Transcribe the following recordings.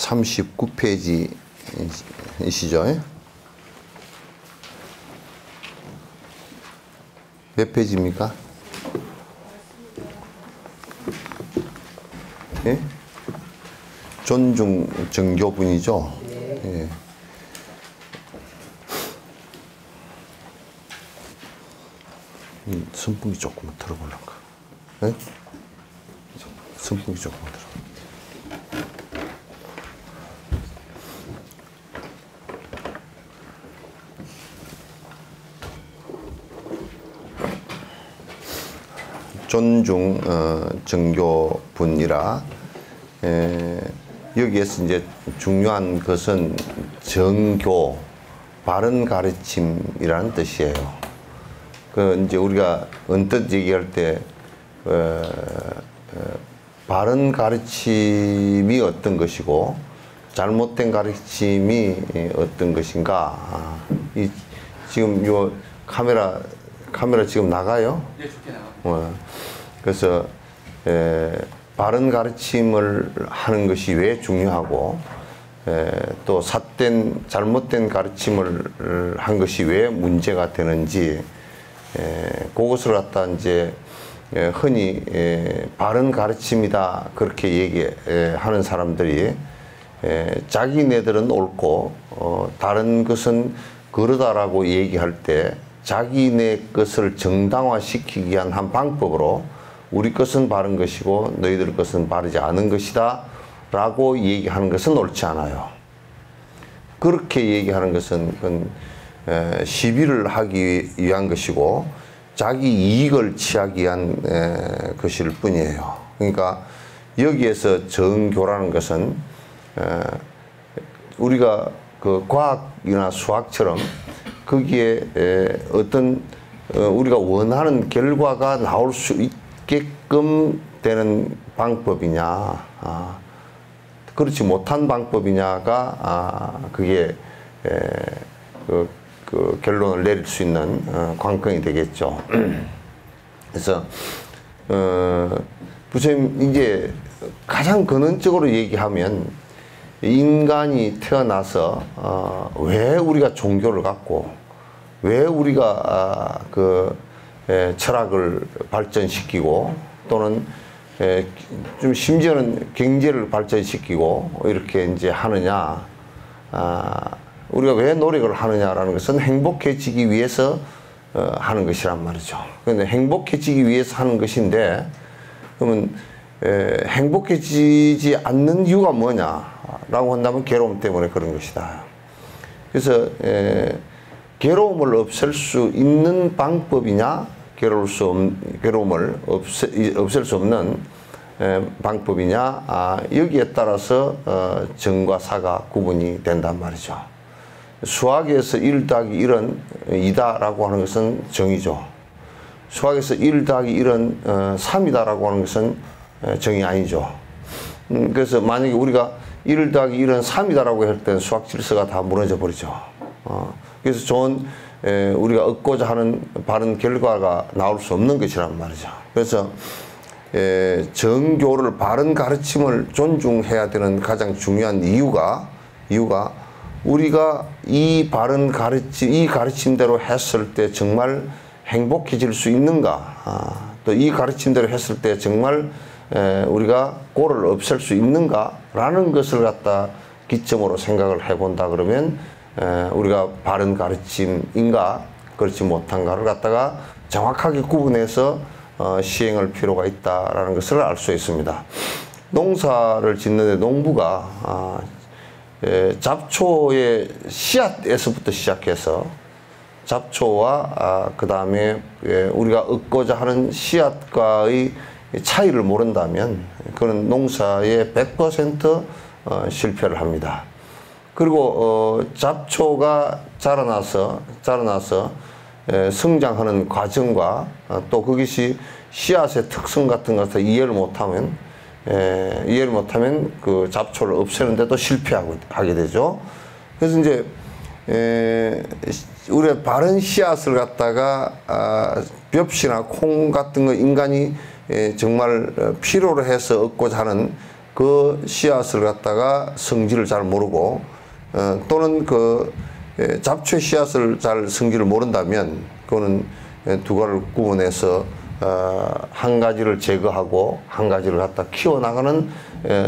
39페이지이시죠? 몇 페이지입니까? 예? 존중 정교분이죠? 예. 선풍기 조금만 들어보려고. 예? 선풍기 조금만 들어. 존중 정교분이라 여기에서 이제 중요한 것은 정교, 바른 가르침이라는 뜻이에요. 그 이제 우리가 언뜻 얘기할 때 바른 가르침이 어떤 것이고 잘못된 가르침이 어떤 것인가. 지금 요 카메라 지금 나가요? 네, 좋게 나가요. 그래서 바른 가르침을 하는 것이 왜 중요하고 또 잘못된 가르침을 한 것이 왜 문제가 되는지 그것을 갖다 이제 흔히 바른 가르침이다 그렇게 얘기하는 사람들이 자기네들은 옳고 다른 것은 그러다라고 얘기할 때 자기네 것을 정당화시키기 위한 한 방법으로 우리 것은 바른 것이고 너희들 것은 바르지 않은 것이다 라고 얘기하는 것은 옳지 않아요. 그렇게 얘기하는 것은 그건 시비를 하기 위한 것이고 자기 이익을 취하기 위한 것일 뿐이에요. 그러니까 여기에서 정교라는 것은 우리가 그 과학이나 수학처럼 거기에 어떤 우리가 원하는 결과가 나올 수 있게끔 되는 방법이냐, 그렇지 못한 방법이냐가 그게 그 결론을 내릴 수 있는 관건이 되겠죠. 그래서 부처님 이제 가장 근원적으로 얘기하면 인간이 태어나서 왜 우리가 종교를 갖고 왜 우리가 철학을 발전시키고 또는 좀 심지어는 경제를 발전시키고 이렇게 이제 하느냐, 우리가 왜 노력을 하느냐라는 것은 행복해지기 위해서 하는 것이란 말이죠. 그런데 행복해지기 위해서 하는 것인데 그러면 행복해지지 않는 이유가 뭐냐라고 한다면 괴로움 때문에 그런 것이다. 그래서 괴로움을 없앨 수 있는 방법이냐, 괴로움을 없앨 수 없는 방법이냐, 여기에 따라서 정과 사가 구분이 된단 말이죠. 수학에서 1 더하기 1은 2다라고 하는 것은 정이죠. 수학에서 1 더하기 1은 3이다라고 하는 것은 정이 아니죠. 그래서 만약에 우리가 1 더하기 1은 3이다라고 할 때는 수학 질서가 다 무너져 버리죠. 그래서 좋은 우리가 얻고자 하는 바른 결과가 나올 수 없는 것이란 말이죠. 그래서 정교를 바른 가르침을 존중해야 되는 가장 중요한 이유가 우리가 이 바른 가르침, 이 가르침대로 했을 때 정말 행복해질 수 있는가, 또 이 가르침대로 했을 때 정말 우리가 꼴을 없앨 수 있는가라는 것을 갖다 기점으로 생각을 해본다 그러면 우리가 바른 가르침인가 그렇지 못한가를 갖다가 정확하게 구분해서 시행할 필요가 있다라는 것을 알 수 있습니다. 농사를 짓는데 농부가 잡초의 씨앗에서부터 시작해서 잡초와 그 다음에 우리가 얻고자 하는 씨앗과의 차이를 모른다면 그런 농사에 100% 실패를 합니다. 그리고 잡초가 자라나서 성장하는 과정과 또 그것이 씨앗의 특성 같은 것을 이해를 못하면 그 잡초를 없애는데도 실패하게 되죠. 그래서 이제 우리가 바른 씨앗을 갖다가 벽시나 콩 같은 거 인간이 정말 필요로 해서 얻고자 하는 그 씨앗을 갖다가 성질을 잘 모르고 또는 그 잡초의 씨앗을 잘 성질을 모른다면 그거는 두 가지를 구분해서 한 가지를 제거하고 한 가지를 갖다 키워나가는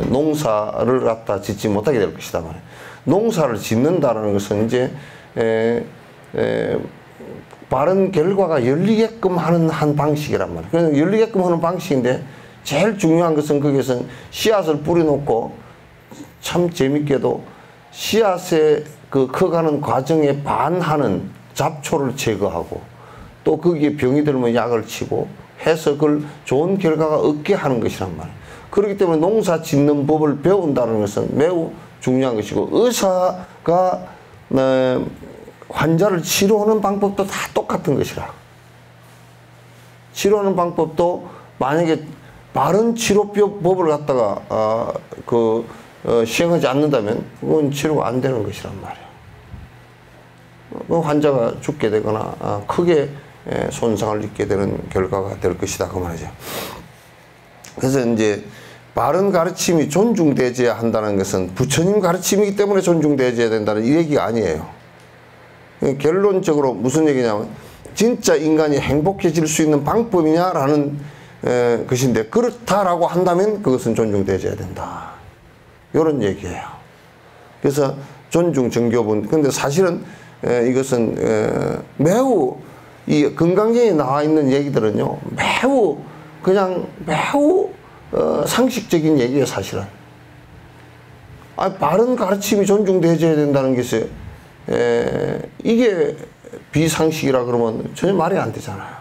농사를 갖다 짓지 못하게 될 것이다 말이에요. 농사를 짓는다는 것은 이제 바른 결과가 열리게끔 하는 한 방식이란 말이에요. 그래서 열리게끔 하는 방식인데 제일 중요한 것은 거기에서 씨앗을 뿌려놓고 참 재밌게도 씨앗의 그 커가는 과정에 반하는 잡초를 제거하고 또 거기에 병이 들면 약을 치고 해서 그걸 좋은 결과가 얻게 하는 것이란 말이에요. 그렇기 때문에 농사 짓는 법을 배운다는 것은 매우 중요한 것이고 의사가 환자를 치료하는 방법도 다 똑같은 것이라. 치료하는 방법도 만약에 바른 치료법을 갖다가 시행하지 않는다면 그건 치료가 안 되는 것이란 말이에요. 환자가 죽게 되거나 크게 손상을 입게 되는 결과가 될 것이다 그 말이죠. 그래서 이제 바른 가르침이 존중되어야 한다는 것은 부처님 가르침이기 때문에 존중되어야 된다는 이 얘기가 아니에요. 결론적으로 무슨 얘기냐면 진짜 인간이 행복해질 수 있는 방법이냐라는 것인데 그렇다라고 한다면 그것은 존중되어야 된다. 이런 얘기예요. 그래서 존중 정교분. 근데 사실은 이것은 매우 이 건강경에 나와 있는 얘기들은요 매우 상식적인 얘기예요 사실은. 바른 가르침이 존중되어야 된다는 것이 이게 비상식이라 그러면 전혀 말이 안 되잖아요.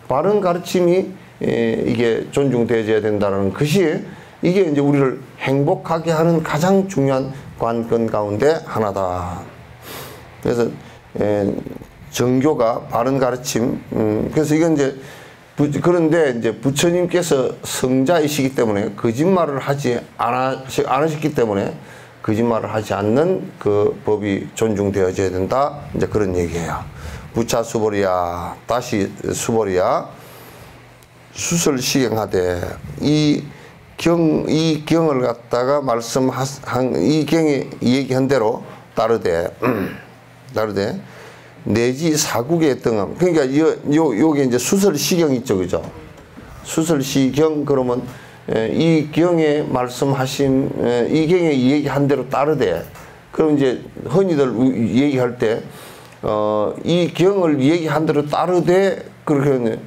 바른 가르침이 이게 존중되어야 된다는 것이 이게 이제 우리를 행복하게 하는 가장 중요한 관건 가운데 하나다. 그래서 정교가 바른 가르침. 그래서 이건 이제 그런데 이제 부처님께서 성자이시기 때문에 거짓말을 하지 않으셨기 때문에 거짓말을 하지 않는 그 법이 존중되어져야 된다. 이제 그런 얘기예요. 부차 수보리야, 다시 수보리야, 수설 시경하되 이 경을 갖다가 이 경에 얘기한 대로 따르되 내지 사국의 등함. 그러니까 요게 이제 수설 시경 있죠, 그죠? 수설 시경 그러면 이 경에 말씀하신 이 경에 얘기한 대로 따르되 그럼 이제 흔히들 얘기할 때 이 경을 얘기한 대로 따르되 그렇게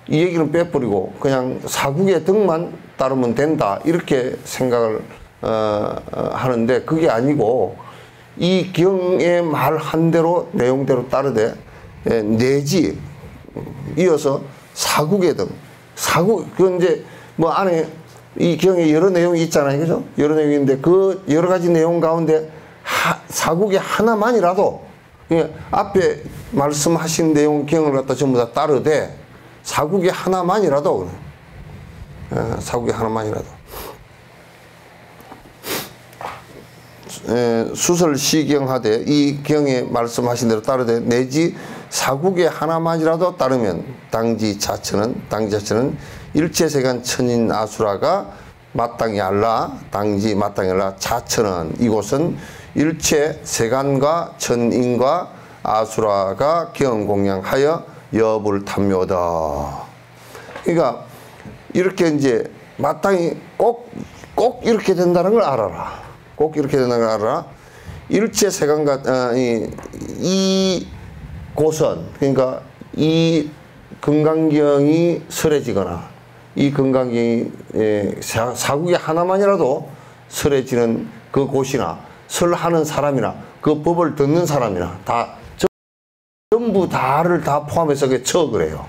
이 얘기는 빼버리고 그냥 사국의 등만 따르면 된다 이렇게 생각을 하는데 그게 아니고 이 경에 말한 대로 내용대로 따르되 내지 이어서 사국의 등 사국 그건 이제 뭐 안에 이 경에 여러 내용이 있잖아요, 그죠? 여러 내용인데 그 여러 가지 내용 가운데 사국의 하나만이라도 앞에 말씀하신 내용 경을 갖다 전부 다 따르되 사국의 하나만이라도 사국의 하나만이라도 수설 시경하되 이 경에 말씀하신 대로 따르되 내지 사국의 하나만이라도 따르면 당지 자체는 일체세간 천인 아수라가 마땅히 알라 당지 마땅히 알라 자체는 이곳은 일체 세간과 천인과 아수라가 경공양하여 여불 탐묘다. 그러니까 이렇게 이제 마땅히 꼭 이렇게 된다는 걸 알아라. 꼭 이렇게 된다는 걸 알아라. 일체 세간과 이 곳은 그러니까 이 건강경이 설해지거나 이 건강경이 사국의 하나만이라도 설해지는 그 곳이나 설하는 사람이나 그 법을 듣는 사람이나 다 전부 다를 다 포함해서 척을 해요.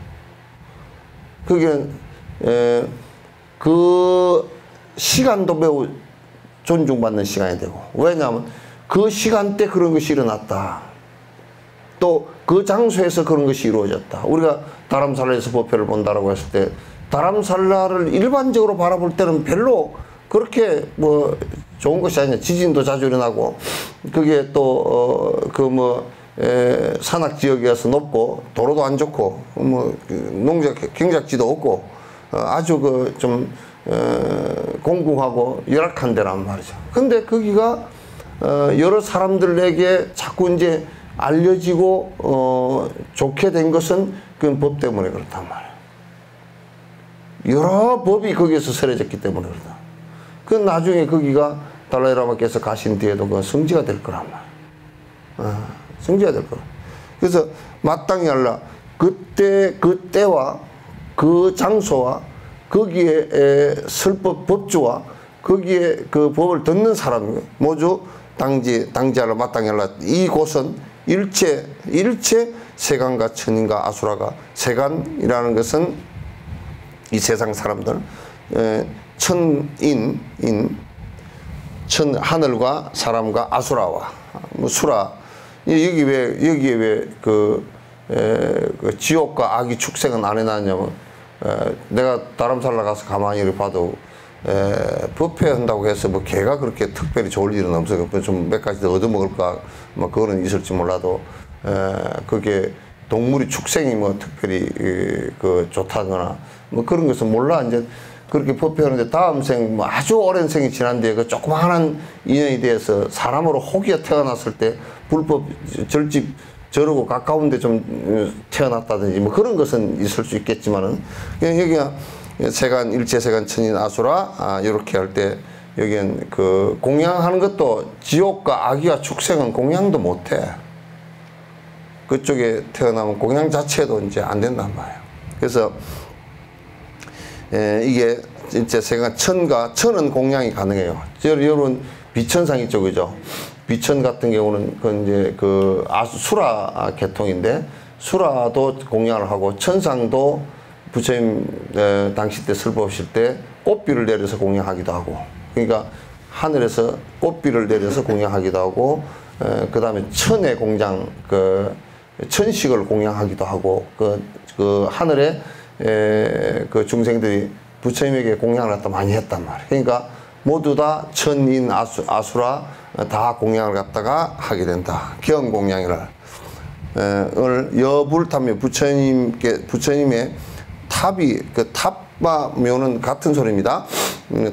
그게 그 시간도 매우 존중받는 시간이 되고 왜냐하면 그 시간대 그런 것이 일어났다. 또 그 장소에서 그런 것이 이루어졌다. 우리가 다람살라에서 법회를 본다라고 했을 때 다람살라를 일반적으로 바라볼 때는 별로 그렇게 뭐 좋은 것이 아니냐. 지진도 자주 일어나고 그게 또 산악 지역이어서 높고 도로도 안 좋고 뭐 농작 경작지도 없고 아주 그 좀 공궁하고 열악한 데란 말이죠. 근데 거기가 여러 사람들에게 자꾸 이제 알려지고 좋게 된 것은 그 법 때문에 그렇단 말이에요. 여러 법이 거기에서 설해졌기 때문에 그렇다. 그 나중에 거기가 달라이라마께서 가신 뒤에도 그 성지가 될 거란 말이에요. 성지가 될 거라. 그래서 마땅히 알라. 그때 그 때와 그 장소와 거기에 설법 법주와 거기에 그 법을 듣는 사람이 모두 당지하라 마땅히 알라. 이곳은 일체 세간과 천인과 아수라가, 세간이라는 것은 이 세상 사람들, 하늘과 사람과 아수라와 수라. 여기에 왜 그 지옥과 악이 축생은 안 해놨냐면, 내가 다람살라 가서 가만히 이렇게 봐도 법회한다고 해서 뭐 개가 그렇게 특별히 좋을 일은 없어요. 좀 몇 가지 더 얻어먹을까 뭐 그거는 있을지 몰라도 그게 동물이 축생이 뭐 특별히 그 좋다거나 뭐 그런 것은 몰라. 이제 그렇게 법회하는데 다음 생 뭐 아주 오랜 생이 지난 뒤에 그 조그마한 인연이 돼서 사람으로 혹여 태어났을 때 불법 절집 저러고 가까운데 좀 태어났다든지 뭐 그런 것은 있을 수 있겠지만은 그냥 여기가 세간 일체 세간 천인 아수라 이렇게 할 때 여기는 그 공양하는 것도 지옥과 악이와 축생은 공양도 못해. 그쪽에 태어나면 공양 자체도 이제 안 된단 말이에요. 그래서 이게 진짜 세간 천은 공양이 가능해요. 여러분 비천상 있죠, 그죠? 비천 같은 경우는 그 이제 그 수라 계통인데 수라도 공양을 하고 천상도 부처님 당시 때 설법하실 때 꽃비를 내려서 공양하기도 하고, 그러니까 하늘에서 꽃비를 내려서 공양하기도 하고, 그 다음에 천의 공장 그 천식을 공양하기도 하고, 그 하늘에 그 중생들이 부처님에게 공양을 갖다 많이 했단 말이에요. 그러니까 모두 다 천인 아수라 다 공양을 갖다가 하게 된다. 경공양이라. 여불탑묘 부처님의 탑이 그 탑과 묘는 같은 소리입니다.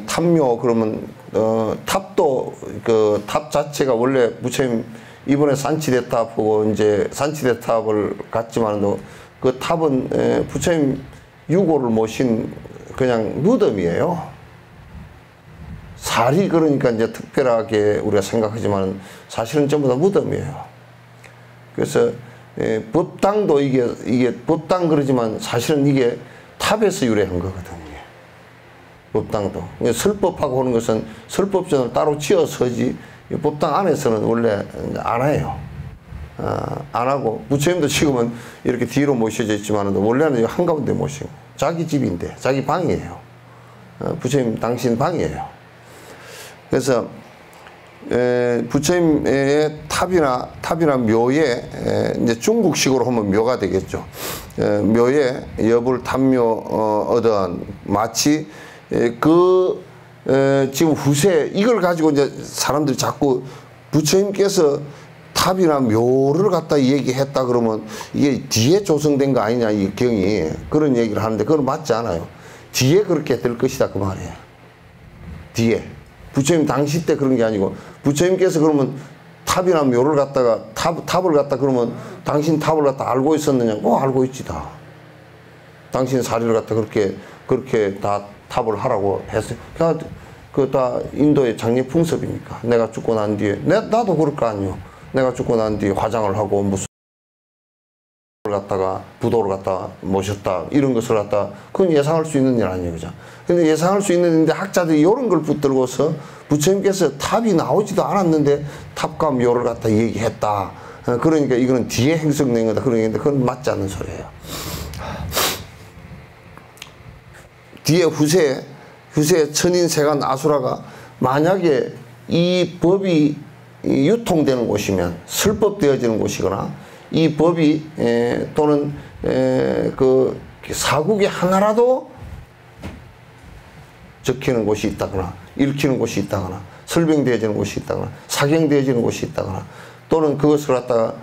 탑묘 그러면 탑도 그 탑 자체가 원래 부처님 이번에 산치대탑하고 이제 산치대탑을 갔지만도 그 탑은 부처님 유고를 모신 그냥 무덤이에요. 살이 그러니까 이제 특별하게 우리가 생각하지만 사실은 전부 다 무덤이에요. 그래서 법당도 이게 법당 그러지만 사실은 이게 탑에서 유래한 거거든요. 법당도 설법하고 하는 것은 설법전을 따로 지어서지 법당 안에서는 원래 안 해요. 안 하고 부처님도 지금은 이렇게 뒤로 모셔져 있지만 원래는 한가운데 모시고 자기 집인데 자기 방이에요. 부처님 당신 방이에요. 그래서 부처님의 탑이나 묘에 이제 중국식으로 하면 묘가 되겠죠. 묘에 여불 탑묘 어떠한 마치 지금 후세 이걸 가지고 이제 사람들이 자꾸 부처님께서 탑이나 묘를 갖다 얘기했다 그러면 이게 뒤에 조성된 거 아니냐 이 경이 그런 얘기를 하는데 그건 맞지 않아요. 뒤에 그렇게 될 것이다 그 말이에요. 뒤에 부처님 당시 때 그런 게 아니고 부처님께서 그러면 탑이나 묘를 갖다가 탑을 갖다 그러면 당신 탑을 갖다 알고 있었느냐? 알고 있지 다. 당신 사리를 갖다 그렇게 다 탑을 하라고 했어요. 그 다 인도의 장례 풍습이니까. 내가 죽고 난 뒤에 나도 그럴 거 아니요. 내가 죽고 난 뒤에 화장을 하고 무슨 갖다가 부도를 갖다 모셨다 이런 것을 갖다 그건 예상할 수 있는 일 아니에요, 그죠? 근데 예상할 수 있는 일인데 학자들이 이런 걸 붙들고서 부처님께서 탑이 나오지도 않았는데 탑과 묘를 갖다 얘기했다. 그러니까 이거는 뒤에 행성된 거다. 그러는데 그건 맞지 않는 소리예요. 뒤에 후세 천인 세간 아수라가 만약에 이 법이 유통되는 곳이면 설법되어지는 곳이거나 이 법이 또는 그 사국의 하나라도 적히는 곳이 있다거나 읽히는 곳이 있다거나 설명되어지는 곳이 있다거나 사경되어지는 곳이 있다거나 또는 그것을 갖다가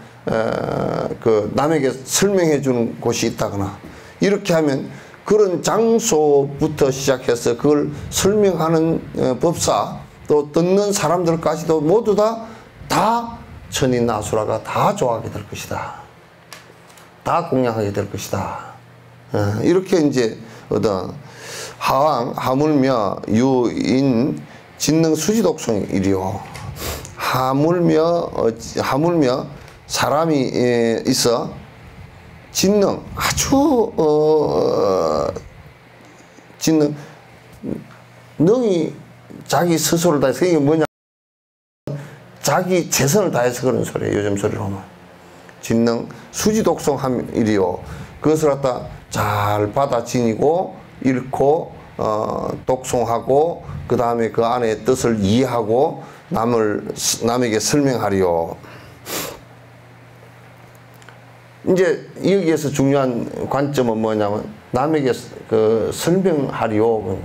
그 남에게 설명해 주는 곳이 있다거나 이렇게 하면 그런 장소부터 시작해서 그걸 설명하는 법사, 또 듣는 사람들까지도 모두 다 천인나수라가 다 좋아하게 될 것이다. 다 공양하게 될 것이다. 이렇게 이제 어떤 하왕, 하물며, 유인, 진능, 수지독성이리요. 하물며 사람이 있어 진능, 아주 진능, 능이 자기 스스로를 다해서, 이게 뭐냐, 자기 최선을 다해서 그런 소리예요. 요즘 소리로 하면 진능, 수지독성함이리요. 그것을 갖다 잘 받아 지니고 읽고 독송하고 그 다음에 그 안에 뜻을 이해하고 남에게 설명하리요. 이제 여기에서 중요한 관점은 뭐냐면 남에게 그 설명하리요.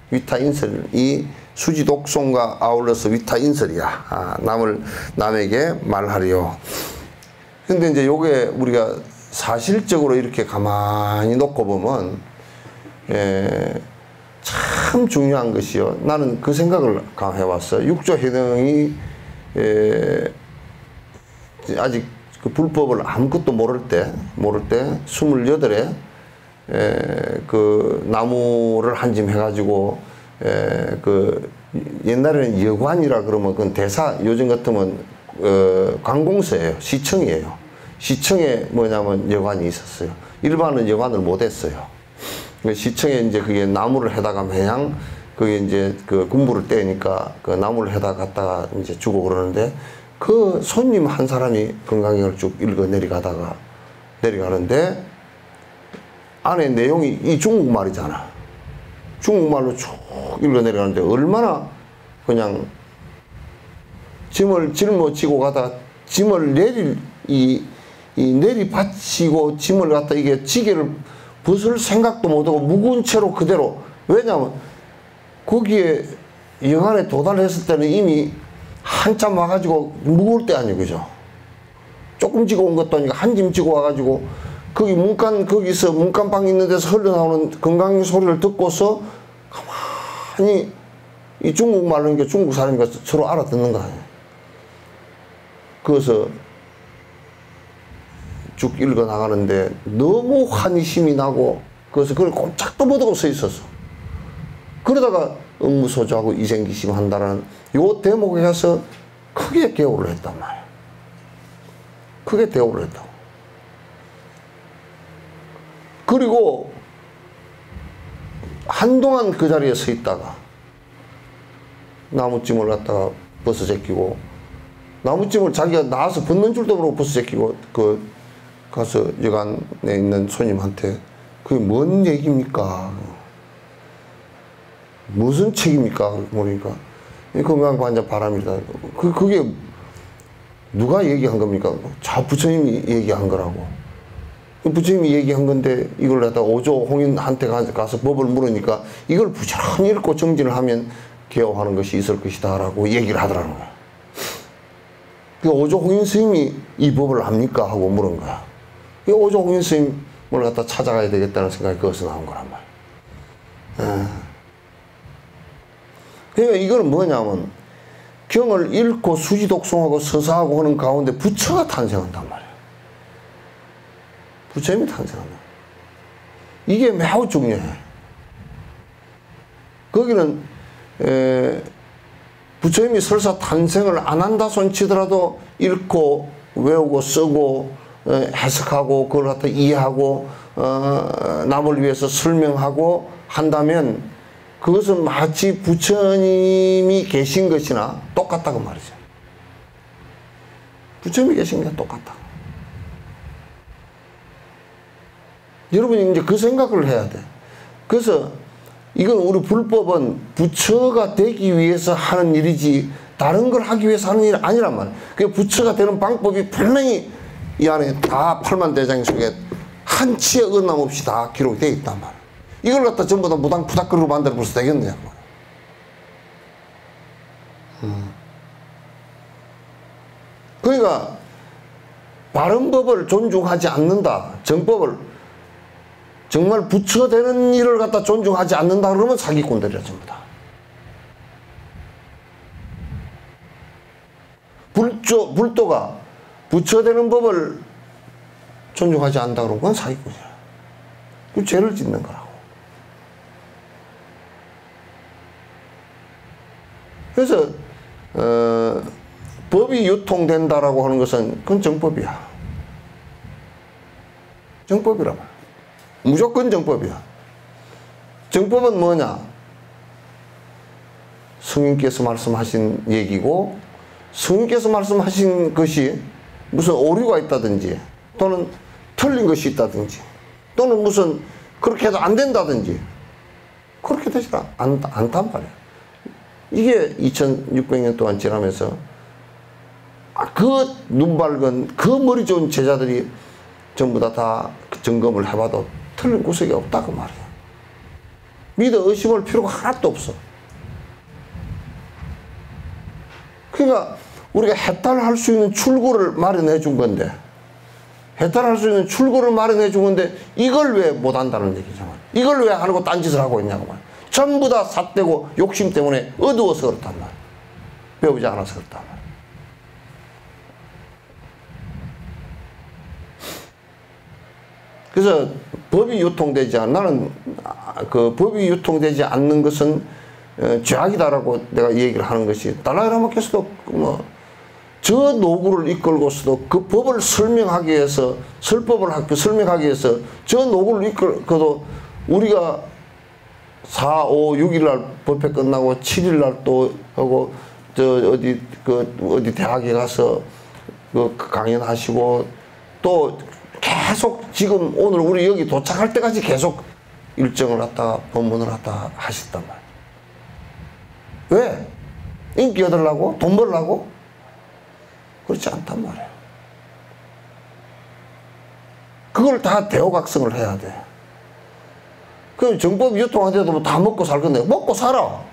위타인설, 이 수지독송과 아울러서 위타인설이야. 남에게 말하리요. 근데 이제 요게 우리가 사실적으로 이렇게 가만히 놓고 보면 참 중요한 것이요. 나는 그 생각을 해왔어. 육조 해등이 아직 그 불법을 아무것도 모를 때 28에 그 나무를 한 짐 해가지고 그 옛날에는 여관이라 그러면 그건 대사, 요즘 같으면 관공서예요. 시청이에요. 시청에 뭐냐면 여관이 있었어요. 일반은 여관을 못 했어요. 시청에 이제 그게 나무를 해다가 매양 그게 이제 그 군부를 떼니까 그 나무를 해다 갖다가 이제 주고 그러는데 그 손님 한 사람이 건강경을 쭉 읽어 내려가는데 안에 내용이 이 중국말이잖아. 중국말로 쭉 읽어 내려가는데 얼마나 그냥 짐을 짊어지고 가다 짐을 내리받치고 짐을 갖다 이게 지게를 벗을 생각도 못하고 묵은 채로 그대로. 왜냐하면 거기에 영안에 도달했을 때는 이미 한참 와가지고 무거울 때 아니에요, 그죠? 조금 지고 온 것도 아니고 한 짐 지고 와가지고 거기 거기서 문간방 있는 데서 흘러나오는 건강 소리를 듣고서 가만히 이 중국말로니까 중국 사람이니까 서로 알아듣는 거 아니에요. 그래서 쭉 읽어 나가는데 너무 환희심이 나고 그래서 그걸 꼼짝도 못하고 서 있었어. 그러다가 응무소주하고 이생기심 한다는 요 대목에 가서 크게 개호를 했단 말이야. 크게 대호를 했다고. 그리고 한동안 그 자리에 서 있다가 나무찜을 갖다가 벗어 제끼고 나무찜을 자기가 나와서 벗는 줄도 모르고 벗어 제끼고 가서 여관에 있는 손님한테 그게 뭔 얘기입니까? 무슨 책입니까? 모르니까 건강관자 바람이다. 그게 누가 얘기한 겁니까? 부처님이 얘기한 거라고. 부처님이 얘기한 건데 이걸 갖다 오조 홍인한테 가서 법을 물으니까 이걸 부지런히 읽고 정진을 하면 개호하는 것이 있을 것이다 라고 얘기를 하더라는 거야. 그 오조 홍인 스님이 이 법을 압니까? 하고 물은 거야. 오조 홍인 스님을 갖다 찾아가야 되겠다는 생각이 거기서 나온 거란 말이야. 그러니까 이거는 뭐냐면 경을 읽고 수지독송하고 서사하고 하는 가운데 부처가 탄생한단 말이야. 부처님이 탄생한다. 이게 매우 중요해. 거기는 부처님이 설사 탄생을 안 한다 손치더라도 읽고 외우고 쓰고 해석하고 그걸 갖다 이해하고 남을 위해서 설명하고 한다면 그것은 마치 부처님이 계신 것이나 똑같다고 말이죠. 부처님이 계신 게 똑같다. 여러분이 이제 그 생각을 해야 돼. 그래서 이건 우리 불법은 부처가 되기 위해서 하는 일이지 다른 걸 하기 위해서 하는 일이 아니란 말이야. 그 부처가 되는 방법이 분명히 이 안에 다 8만대장 속에 한 치의 어긋남 없이 다 기록이 되어 있단 말이야. 이걸 갖다 전부 다 무당 부닥거리로 만들어 벌써 되겠느냐고. 그러니까 바른 법을 존중하지 않는다. 정말 부처되는 일을 갖다 존중하지 않는다 그러면 사기꾼들이라 전부 다. 불도가 부처되는 법을 존중하지 않는다 그러면 그건 사기꾼이야. 그 죄를 짓는 거라고. 그래서 법이 유통된다라고 하는 것은 그건 정법이야. 정법이란 말이야. 무조건 정법이야. 정법은 뭐냐? 성인께서 말씀하신 얘기고, 성인께서 말씀하신 것이 무슨 오류가 있다든지 또는 틀린 것이 있다든지 또는 무슨 그렇게 해도 안 된다든지 그렇게 되지 않단 말이야. 이게 2600년 동안 지나면서 그 눈 밝은 그 머리 좋은 제자들이 전부 다 점검을 해봐도 틀린 구석이 없다고 말이야. 믿어 의심할 필요가 하나도 없어. 그러니까 우리가 해탈할 수 있는 출구를 마련해 준 건데, 해탈할 수 있는 출구를 마련해 준 건데 이걸 왜 못한다는 얘기잖아. 이걸 왜 하고 딴짓을 하고 있냐고 말이야. 전부 다 삿대고 욕심 때문에 어두워서 그렇단 말이야. 배우지 않아서 그렇단 말이야. 그래서 법이 유통되지 않는, 나는 그 법이 유통되지 않는 것은 죄악이다라고 내가 얘기를 하는 것이, 달라이라마께서도 저 노구를 이끌고서도 그 법을 설명하기 위해서, 설법을 설명하기 위해서 저 노구를 이끌고도 우리가 4, 5, 6일 날 법회 끝나고 7일 날 또 하고 어디 대학에 가서 그 강연하시고 또 계속 지금 오늘 우리 여기 도착할 때까지 계속 일정을 갖다가 법문을 갖다 하셨단 말이야. 왜? 인기 얻으려고? 돈 벌려고? 그렇지 않단 말이야. 그걸 다 대호각성을 해야 돼. 그럼 정법이 유통하는데도 뭐 다 먹고 살 건데, 먹고 살아.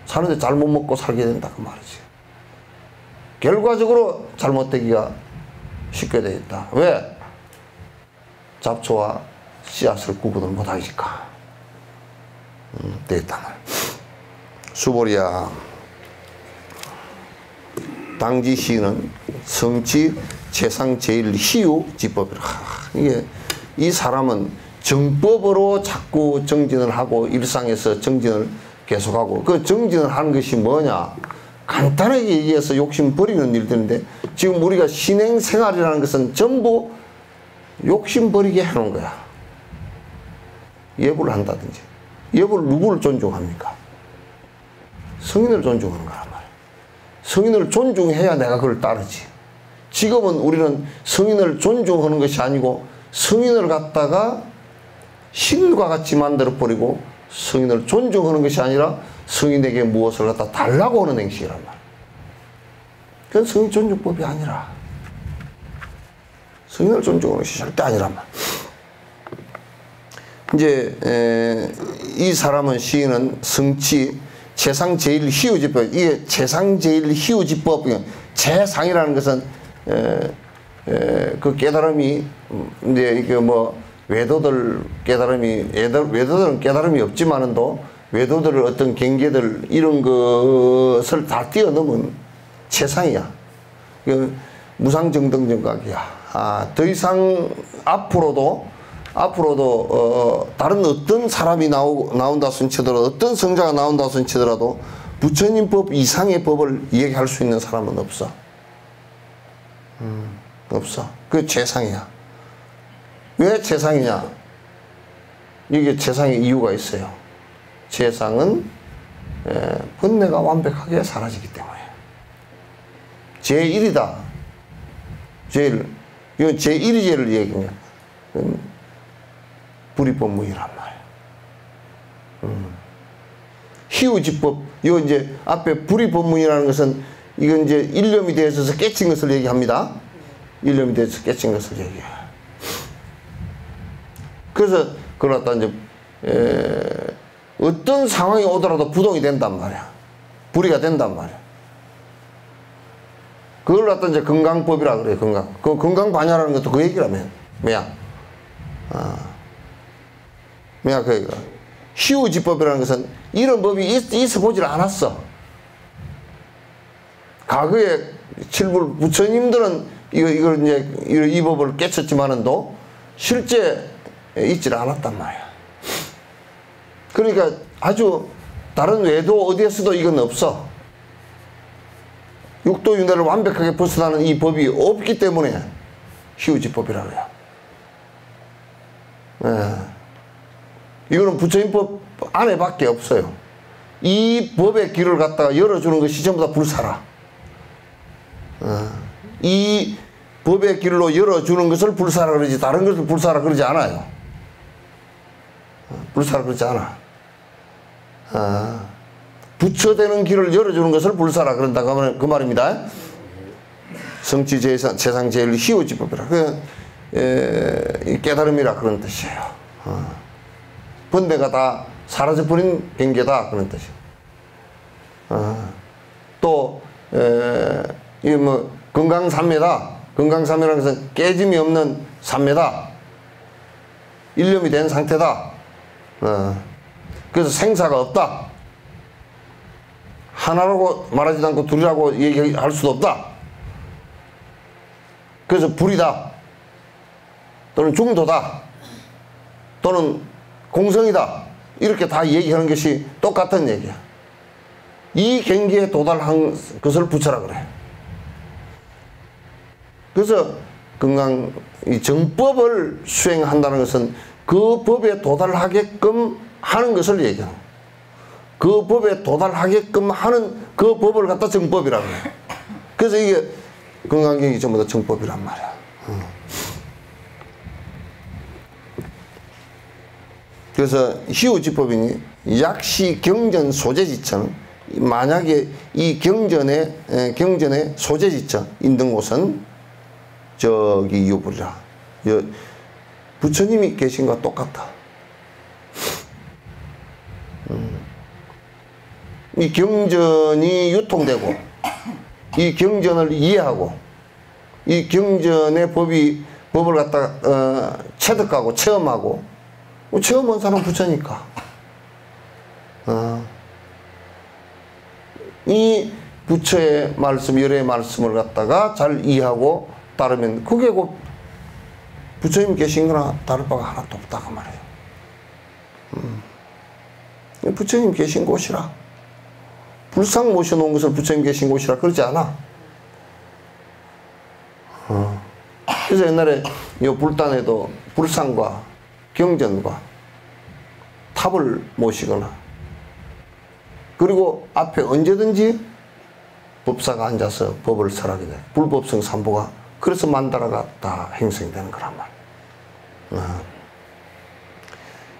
사는데 잘못 먹고 살게 된다 그 말이지. 결과적으로 잘못되기가 쉽게 되어 있다. 왜? 잡초와 씨앗을 구분을 못하니까 되어 있단 말이야. 수보리야, 당지 시는 성치 최상 제일 희유 지법이라. 이게 이 사람은 정법으로 자꾸 정진을 하고 일상에서 정진을 계속하고, 그 정진을 하는 것이 뭐냐? 간단하게 얘기해서 욕심 버리는 일들인데, 지금 우리가 신행 생활이라는 것은 전부 욕심 버리게 해놓은 거야. 예불을 한다든지. 예불 누구를 존중합니까? 성인을 존중하는 거란 말이야. 성인을 존중해야 내가 그걸 따르지. 지금은 우리는 성인을 존중하는 것이 아니고 성인을 갖다가 신과 같이 만들어버리고, 성인을 존중하는 것이 아니라 성인에게 무엇을 갖다 달라고 하는 행식이란 말이야. 그건 성인 존중법이 아니라, 성인을 존중하는 것이 절대 아니란 말이야. 이제 이 사람은, 시인은 성치 최상 제일 희우지법, 이게 최상 제일 희우지법, 최상이라는 것은 그 깨달음이 이제 이게 뭐 외도들 깨달음이, 외도들은 깨달음이 없지만은도 외도들의 어떤 경계들 이런 것을 다 뛰어넘은 최상이야. 무상정등정각이야. 더 이상 앞으로도 다른 어떤 사람이 나온다 손치더라도, 어떤 성자가 나온다 손치더라도 부처님 법 이상의 법을 얘기할 수 있는 사람은 없어. 없어. 그게 최상이야. 왜 최상이냐? 이게 최상의 이유가 있어요. 최상은 번뇌가 완벽하게 사라지기 때문에. 제1이다. 이건 제1의 죄를 얘기냐. 불이법무이란 말이야. 희우지법, 이거 이제 앞에 불이법무이라는 것은 이건 이제 일념이 되어 있어서 깨친 것을 얘기합니다. 일념이 되어 있어서 깨친 것을 얘기해. 그래서 그걸 갖다 이제 어떤 상황이 오더라도 부동이 된단 말이야. 불이가 된단 말이야. 그걸 갖다 이제 건강법이라 그래요. 건강. 그 건강 반야라는 것도 그 얘기라면 뭐야? 그러니까 희우지법이라는 것은 이런 법이 있어 보질 않았어. 과거에 칠불 부처님들은 이걸 이제 이 법을 깨쳤지만은도 실제 있질 않았단 말이야. 그러니까 아주 다른 외도 어디에서도 이건 없어. 육도 윤회를 완벽하게 벗어나는 이 법이 없기 때문에 희우지법이라고 해요. 이거는 부처님법 안에밖에 없어요. 이 법의 길을 갖다가 열어주는 것이 전부 다 불사라. 이 법의 길로 열어주는 것을 불사라 그러지 다른 것을 불사라 그러지 않아요. 불사라 그러지 않아. 부처되는 길을 열어주는 것을 불사라 그런다 그 말입니다. 성취재상 제일 희우지법이라. 깨달음이라 그런 뜻이에요. 번뇌가 다 사라져버린 경계다 그런 뜻이에요. 또 이 뭐 건강삼매다. 건강삼매라는 것은 깨짐이 없는 삼매다. 일념이 된 상태다. 그래서 생사가 없다. 하나라고 말하지도 않고 둘이라고 얘기할 수도 없다. 그래서 불이다. 또는 중도다. 또는 공성이다. 이렇게 다 얘기하는 것이 똑같은 얘기야. 이 경계에 도달한 것을 부처라 그래. 그래서 이 정법을 수행한다는 것은 그 법에 도달하게끔 하는 것을 얘기하는 거야. 그 법에 도달하게끔 하는 그 법을 갖다 정법이라고 해요. 그래서 이게 건강경이 전부 다 정법이란 말이야. 그래서 희우지법이니 약시 경전 소재지처는 만약에 이 경전의 소재지처 있는 곳은 저기 유불이라. 부처님이 계신 것과 똑같다. 이 경전이 유통되고 이 경전을 이해하고 이 경전의 법을 갖다가 체득하고 체험하고 체험한 사람 부처니까 이 부처의 말씀 열의 말씀을 갖다가 잘 이해하고 따르면 그게 곧 부처님 계신 거나 다를 바가 하나도 없다 그 말이에요. 부처님 계신 곳이라. 불상 모셔놓은 것을 부처님 계신 곳이라 그러지 않아. 그래서 옛날에 이 불단에도 불상과 경전과 탑을 모시거나 그리고 앞에 언제든지 법사가 앉아서 법을 설하게 돼. 불법성 삼보가 그래서 만다라가 다 행성되는 거란 말이야.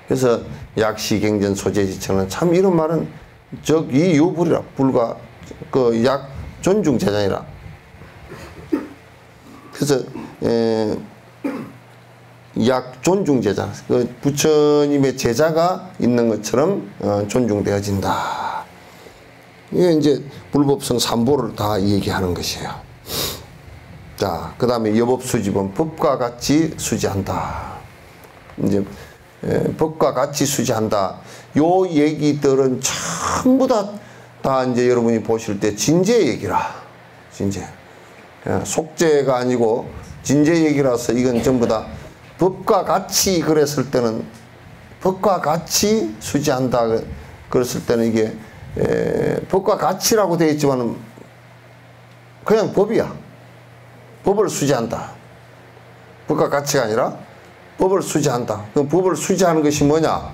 그래서 약시 경전 소재지처는 참 이런 말은 이 유불이라. 불과 그 약 존중 제자이라. 그래서 약 존중 제자. 그 부처님의 제자가 있는 것처럼 존중되어진다. 이게 이제 불법성 삼보를 다 얘기하는 것이에요. 자, 그 다음에 여법수집은 법과 같이 수지한다. 이제 법과 같이 수지한다. 요 얘기들은 전부 다 이제 여러분이 보실 때 진제 얘기라. 진제. 속죄가 아니고 진제 얘기라서 이건 전부 다 법과 같이 그랬을 때는 법과 같이 수지한다. 그랬을 때는 이게 법과 같이라고 되어 있지만은 그냥 법이야. 법을 수지한다. 법과 같이가 아니라 법을 수지한다. 그럼 법을 수지하는 것이 뭐냐?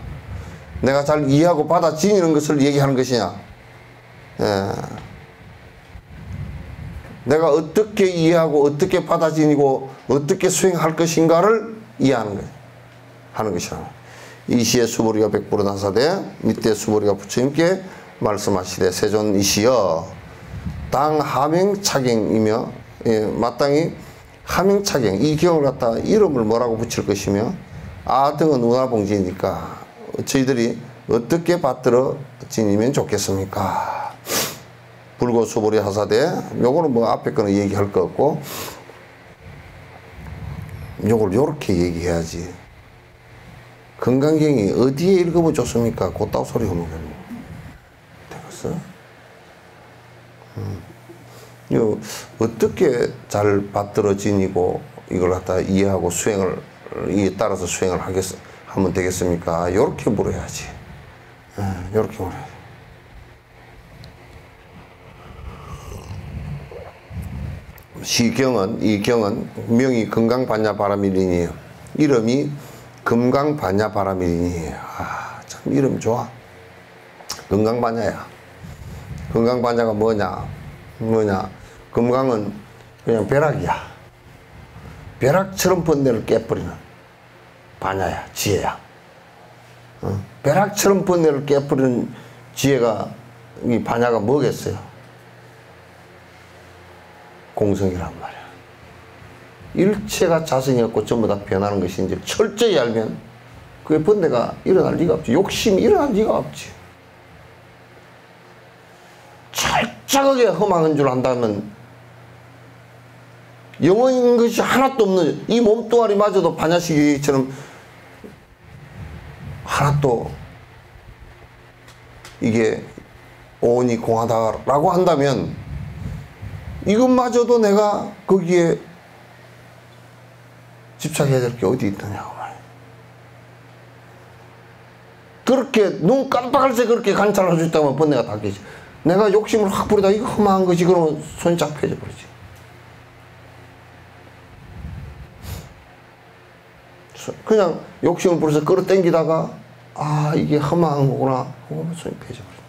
내가 잘 이해하고 받아들이는 것을 얘기하는 것이냐? 내가 어떻게 이해하고 어떻게 받아들이고 어떻게 수행할 것인가를 이해하는 것, 하는 것이라. 이시에 수보리가 백보로 나사되 밑에 수보리가 부처님께 말씀하시되 세존 이시여 당 하명차경이며 마땅히 하명차경 이 경을 갖다가 이름을 뭐라고 붙일 것이며 아등은 운하봉지니까 저희들이 어떻게 받들어 지니면 좋겠습니까? 불고수보리 하사대 요거는 뭐 앞에 거는 얘기할 거 없고 요걸 요렇게 얘기해야지. 건강경이 어디에 읽으면 좋습니까? 곧다고 소리 하면 되겠어? 이거 어떻게 잘 받들어지니고 이걸 갖다 이해하고 수행을, 이에 따라서 수행을 하면 되겠습니까? 요렇게 물어야지. 요렇게 물어야지. 이 경은 명이 금강반야바라밀이니, 이름이 금강반야바라밀이니. 참 이름 좋아. 금강반야야. 금강반야가 뭐냐? 금강은 그냥 벼락이야. 벼락처럼 번뇌를 깨버리는 반야야, 지혜야. 벼락처럼 번뇌를 깨버리는 지혜가, 이 반야가 뭐겠어요? 공성이란 말이야. 일체가 자성이 없고 전부 다 변하는 것인지 철저히 알면 그게 번뇌가 일어날 리가 없지. 욕심이 일어날 리가 없지. 철저하게 험한 줄 안다면 영원인 것이 하나도 없는 이 몸뚱아리마저도 반야시계처럼 하나도 이게 오온이 공하다라고 한다면 이것마저도 내가 거기에 집착해야 될 게 어디 있느냐고 말이야. 그렇게 눈 깜빡할 새 그렇게 관찰할 수 있다면 번뇌가 다 깨지. 내가 욕심을 확 부리다 이거 험한 것이 그러면 손이 쫙 펴져 버리지. 그냥 욕심을 부려서 끌어당기다가 이게 험한 거구나 하고 손이 펴져 버리지.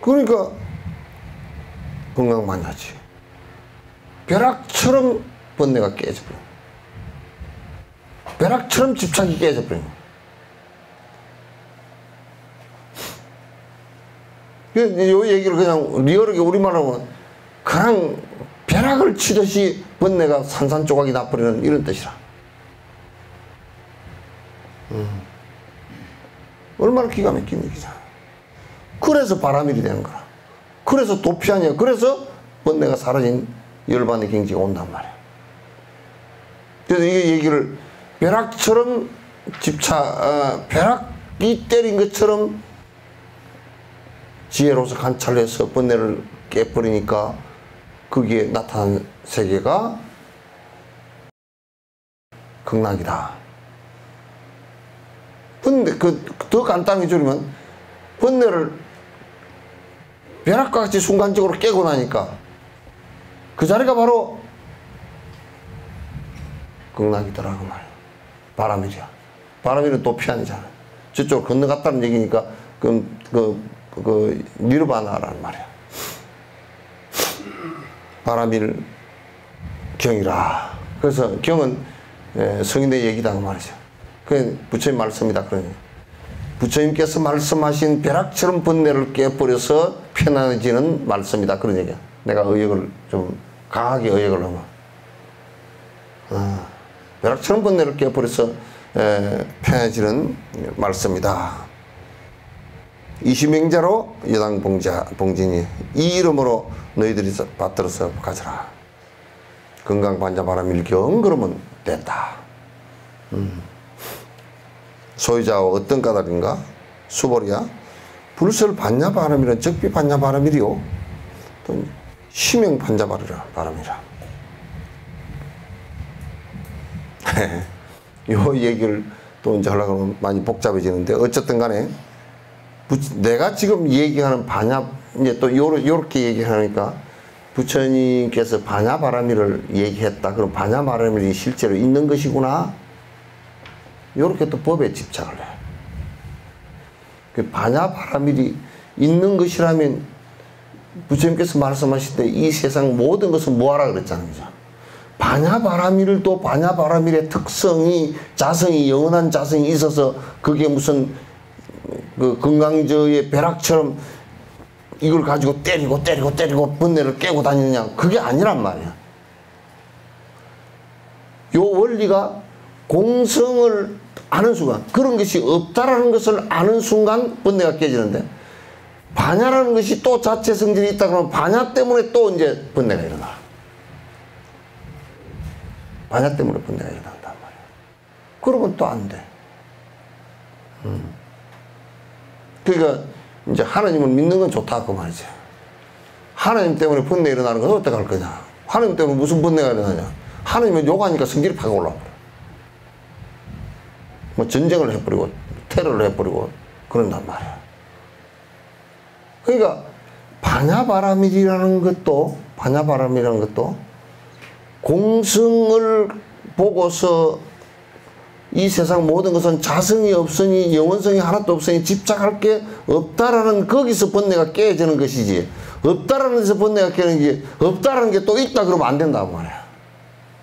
그러니까 건강만야지. 벼락처럼 번뇌가 깨져버려. 벼락처럼 집착이 깨져버려. 이 얘기를 그냥 리얼하게 우리말로 그냥 벼락을 치듯이 번뇌가 산산조각이 나버리는 이런 뜻이라. 얼마나 기가 막힌 얘기잖아. 그래서 바라밀이 되는 거야. 그래서 도피하냐. 그래서 번뇌가 사라진 열반의 경지가 온단 말이야. 그래서 이 얘기를 벼락처럼 벼락이 때린 것처럼 지혜로서 관찰해서 번뇌를 깨버리니까 거기에 나타난 세계가 극락이다. 근데 더 간단하게 줄이면 번뇌를 벼락과 같이 순간적으로 깨고 나니까 그 자리가 바로 극락이더라고 말이야. 바라밀이야. 바라밀은 도피아니잖아. 저쪽으로 건너갔다는 얘기니까 니르바나라는 말이야. 바라밀 경이라. 그래서 경은 성인의 얘기다 그 말이죠. 그게 부처님 말씀이다 그러니. 부처님께서 말씀하신 벼락처럼 번뇌를 깨버려서 편안해지는 말씀이다 그런 얘기야. 내가 의역을 좀 강하게 의역을 하면 벼락처럼 번뇌를 깨버려서 편해지는 말씀이다. 이시명자로 여당 봉진이 이 이름으로 너희들이 받들어서 가져라. 건강반야바라밀경 그러면 됐다. 소유자와 어떤 까닭인가? 수벌이야. 불설 반야바라밀은 적비 반야바라밀이요. 또 시명 반야바라밀이라. 요 얘기를 또 이제 하려고 하면 많이 복잡해지는데 어쨌든 간에 내가 지금 얘기하는 이제 또 요렇게 얘기하니까 부처님께서 반야바라밀을 얘기했다. 그럼 반야바라밀이 실제로 있는 것이구나. 요렇게 또 법에 집착을 해. 그 반야바라밀이 있는 것이라면 부처님께서 말씀하실 때 이 세상 모든 것은 뭐하라 그랬잖아요. 반야바라밀도 반야바라밀의 특성이 자성이 영원한 자성이 있어서 그게 무슨 그 금강저의 벼락처럼 이걸 가지고 때리고 번뇌를 깨고 다니느냐 그게 아니란 말이야. 요 원리가 공성을 아는 순간 그런 것이 없다라는 것을 아는 순간 번뇌가 깨지는데 반야라는 것이 또 자체 성질이 있다 그러면 반야 때문에 또 이제 번뇌가 일어나. 반야 때문에 번뇌가 일어난단 말이야. 그러면 또 안 돼. 그러니까 이제 하나님을 믿는 건 좋다 그 말이지. 하나님 때문에 번뇌 일어나는 건 어떻게 할 거냐. 하나님 때문에 무슨 번뇌가 일어나냐. 하나님은 욕하니까 성질이 팍 올라와. 뭐 전쟁을 해버리고 테러를 해버리고 그런단 말이야. 그러니까 반야바라밀이라는 것도 공성을 보고서 이 세상 모든 것은 자성이 없으니 영원성이 하나도 없으니 집착할 게 없다라는 거기서 번뇌가 깨지는 것이지, 없다라는 데서 번뇌가 깨는 게 없다라는 게 또 있다 그러면 안 된다고 말이야.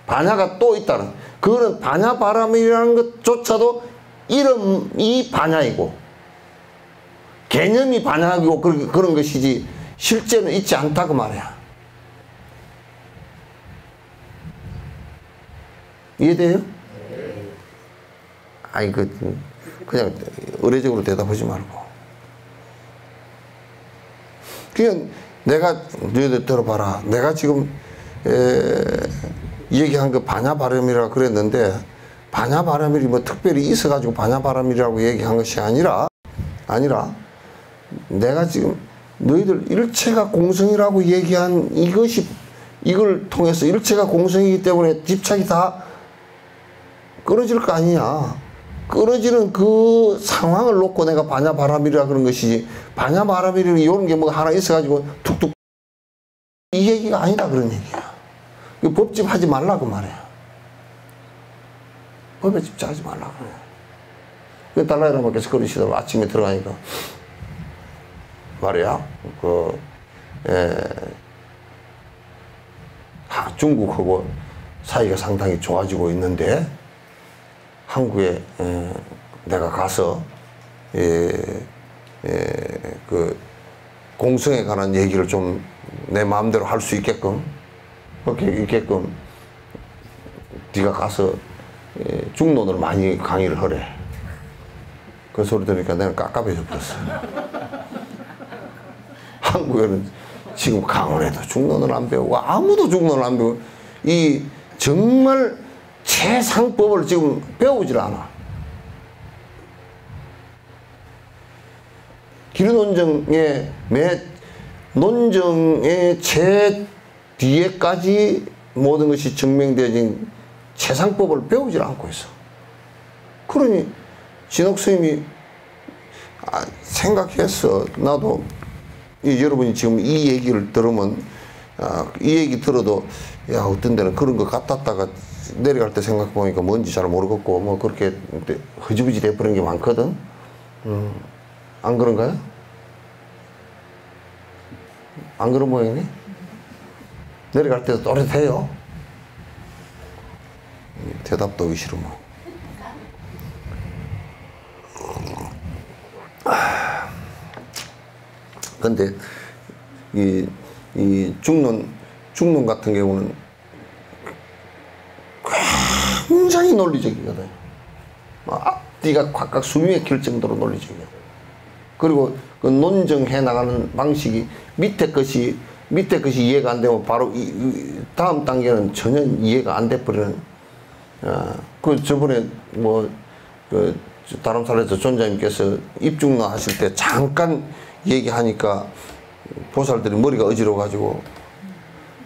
반야가 또 있다는, 그거는 반야바라밀이라는 것조차도 이름이 반야이고 개념이 반야이고 그런 것이지 실제는 있지 않다고 말이야. 이해돼요? 아니 그냥 의례적으로 대답하지 말고 그냥 내가 너희들 들어봐라. 내가 지금 얘기한 그 반야바라밀이라고 그랬는데 반야바라밀이 뭐 특별히 있어가지고 반야바라밀이라고 얘기한 것이 아니라 내가 지금 너희들 일체가 공성이라고 얘기한 이것이, 이걸 통해서 일체가 공성이기 때문에 집착이 다 끊어질 거 아니냐. 끊어지는 그 상황을 놓고 내가 반야바라밀이라 그런 것이지, 반야바라밀이 이런 게 뭐 하나 있어가지고 툭툭 이 얘기가 아니라 그런 얘기야. 법집 하지 말라고 말이야. 법에 집착하지 말라고 그래. 그 달라이라마께서 그러시더라고. 아침에 들어가니까 말이야, 중국하고 사이가 상당히 좋아지고 있는데 한국에 내가 가서 그 공성에 관한 얘기를 좀 내 마음대로 할 수 있게끔 네가 가서 중론으로 많이 강의를 하래. 그 소리 들으니까 내가 깝깝해져 버렸어. 한국에는 지금 강원에도 중론을 안 배우고 아무도 중론을 안 배우고 이 정말 최상법을 지금 배우질 않아. 기류논정의 논정의 제 뒤에까지 모든 것이 증명되어진 최상법을 배우질 않고 있어. 그러니 진옥 스님이 생각했어. 나도 여러분이 지금 이 얘기를 들으면 이 얘기 들어도 야 어떤 데는 그런 거 같았다가 내려갈 때 생각해보니까 뭔지 잘 모르겠고 뭐 그렇게 흐지부지 돼버린 게 많거든. 안 그런가요? 안 그런 모양이니? 내려갈 때도 또렷해요. 대답도 하기 싫어 뭐. 근데 이 중론 같은 경우는 굉장히 논리적이거든. 앞뒤가 콱콱 숨이 막힐 정도로 논리적이야. 그리고 그 논정해 나가는 방식이 밑에 것이 이해가 안 되면 바로 다음 단계는 전혀 이해가 안 돼 버리는. 그 저번에 뭐 그 다람살에서 존자님께서 입중론 하실 때 잠깐 얘기하니까 보살들이 머리가 어지러워 가지고